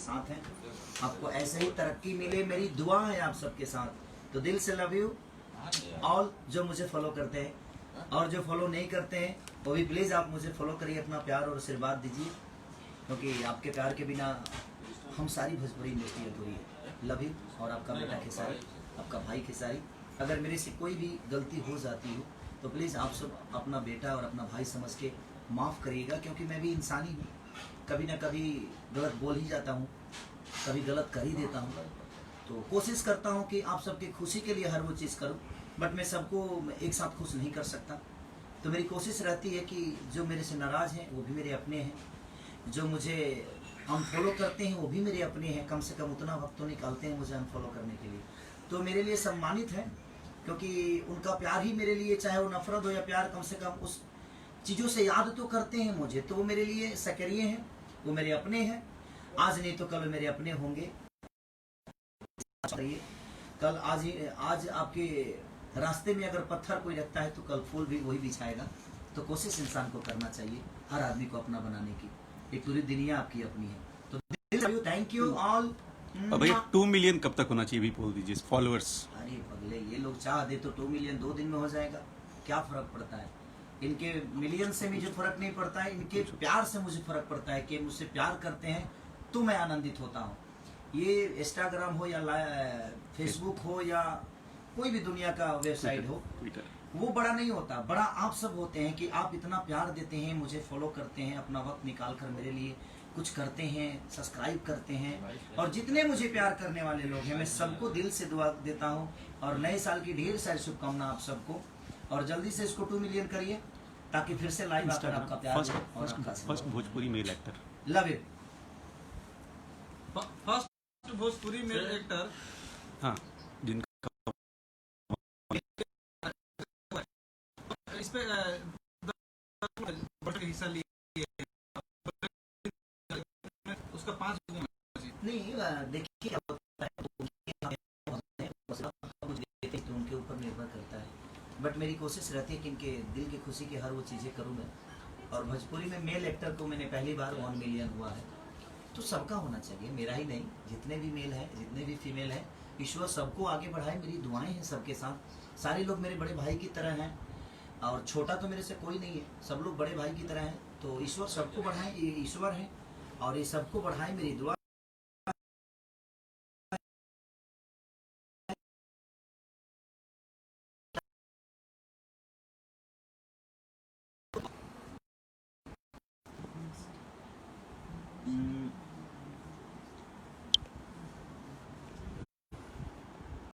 साथ हैं। आपको ऐसे ही तरक्की मिले, मेरी दुआ है आप सबके साथ। तो दिल से लव यू ऑल जो मुझे फॉलो करते हैं, और जो फॉलो नहीं करते हैं वो भी प्लीज़ आप मुझे फॉलो करिए, अपना प्यार और आशीर्वाद दीजिए, क्योंकि आपके प्यार के बिना हम सारी भोजपुरी इंडस्ट्री अधूरी है। Love you. और आपका बेटा खेसारी, आपका भाई खेसारी। अगर मेरे से कोई भी गलती हो जाती हो तो प्लीज़ आप सब अपना बेटा और अपना भाई समझ के माफ़ करिएगा, क्योंकि मैं भी इंसान ही हूँ, कभी ना कभी गलत बोल ही जाता हूँ, कभी गलत कर ही देता हूँ। तो कोशिश करता हूँ कि आप सबकी खुशी के लिए हर वो चीज़ करूँ, बट मैं सबको एक साथ खुश नहीं कर सकता। तो मेरी कोशिश रहती है कि जो मेरे से नाराज़ हैं वो भी मेरे अपने हैं, जो मुझे अनफॉलो करते हैं वो भी मेरे अपने हैं। कम से कम उतना वक्त तो निकालते हैं मुझे अनफॉलो करने के लिए, तो मेरे लिए सम्मानित है, क्योंकि उनका प्यार ही मेरे लिए, चाहे वो नफरत हो या प्यार, कम से कम उस चीज़ों से याद तो करते हैं मुझे, तो वो मेरे लिए सकरिये हैं, वो मेरे अपने हैं। आज नहीं तो कल मेरे अपने होंगे। कल आज आपके रास्ते में अगर पत्थर कोई रखता है तो कल फूल भी वही बिछाएगा। तो कोशिश इंसान को करना चाहिए हर आदमी को अपना बनाने की, एक पूरी दुनिया आपकी अपनी है। तो थैंक यू ऑल। भैया 2 मिलियन कब तक होना चाहिए भी बोल दीजिए फॉलोअर्स। अरे पगले, ये लोग चाह दे तो 2 मिलियन 2 दिन में हो जाएगा, क्या फर्क पड़ता है। इनके मिलियन से मुझे फर्क नहीं पड़ता है, इनके प्यार से मुझे फर्क पड़ता है कि मुझसे प्यार करते हैं तो मैं आनंदित होता हूँ। ये इंस्टाग्राम हो या फेसबुक हो या कोई भी दुनिया का वेबसाइट हो, वो बड़ा नहीं होता, बड़ा आप सब होते हैं कि आप इतना प्यार देते हैं, मुझे फॉलो करते हैं, अपना वक्त निकाल कर मेरे लिए कुछ करते हैं, सब्सक्राइब करते हैं। और जितने मुझे प्यार करने वाले लोग हैं मैं सबको दिल से दुआ देता हूं, और नए साल की ढेर सारी शुभकामना आप सबको। और जल्दी से इसको 2 मिलियन करिए ताकि फिर से लाइव आकर आपका प्यार first Bhojpuri male actor. Love it. First Bhojpuri male actor, हाँ, जिनका इस पे हिस्सा लिए उसका 5 नहीं देखिए, तो उनके ऊपर निर्भर करता है, बट मेरी कोशिश रहती है कि इनके दिल की खुशी की हर वो चीज़ें करूँ मैं। और भोजपुरी में मेल एक्टर को मैंने पहली बार 1 मिलियन हुआ है, तो सबका होना चाहिए, मेरा ही नहीं, जितने भी मेल है, जितने भी फीमेल है, ईश्वर सबको आगे बढ़ाए। मेरी दुआएं हैं सबके साथ। सारे लोग मेरे बड़े भाई की तरह हैं, और छोटा तो मेरे से कोई नहीं है, सब लोग बड़े भाई की तरह हैं। तो ईश्वर सबको बढ़ाए, ये ईश्वर है और ये सबको बढ़ाए, मेरी दुआ।